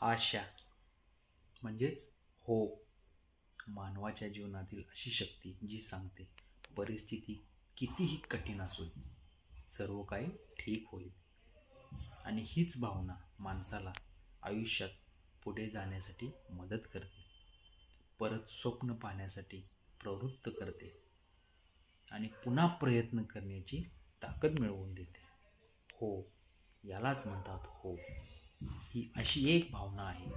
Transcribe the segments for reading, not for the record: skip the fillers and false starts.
आशा म्हणजेच हो, मानवाच्या जीवनातील अशी शक्ती जी सांगते परिस्थिती कितीही कठीण असू दे, सर्व काही ठीक होईल. आणि हीच भावना माणसाला आयुष्यात पुढे जाण्यासाठी मदत करते, परत स्वप्न पाहण्यासाठी प्रवृत्त करते आणि पुन्हा प्रयत्न करण्याची ताकद मिळवून देते. हो, यालाच म्हणतात हो. ही अशी एक भावना आहे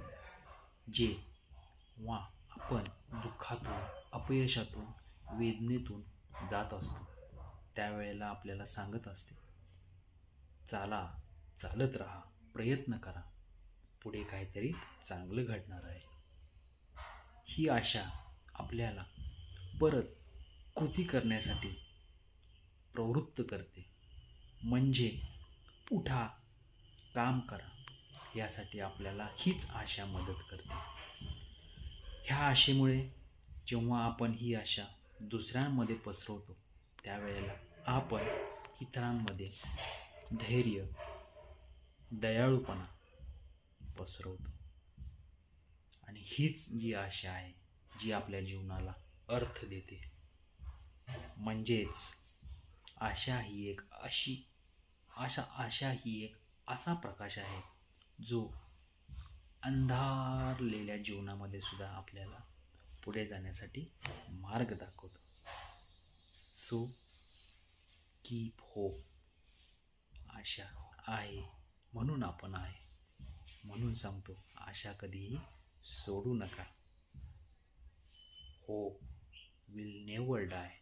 जेव्हा आपण दुःखातून, अपयशातून, वेदनेतून जात असतो, त्यावेळेला आपल्याला सांगत असते, चाला, चालत राहा, प्रयत्न करा, पुढे काहीतरी चांगलं घडणार आहे. ही आशा आपल्याला परत कृती करण्यासाठी प्रवृत्त करते. म्हणजे उठा, काम करा, यासाठी आपल्याला हीच आशा मदत करते. ह्या आशेमुळे जेव्हा आपण ही आशा दुसऱ्यांमध्ये पसरवतो, त्यावेळेला आपण इतरांमध्ये धैर्य, दयाळूपणा पसरवतो. आणि हीच जी आशा आहे जी आपल्या जीवनाला अर्थ देते. म्हणजेच आशा ही एक असा प्रकाश आहे जो अंधारलेल्या जीवनामध्ये सुद्धा आपल्याला पुढे जाण्यासाठी मार्ग दाखवतो. So keep hope. आशा आहे म्हणून आपण आहे. म्हणून सांगतो, आशा कधीही सोडू नका. Hope will never dye.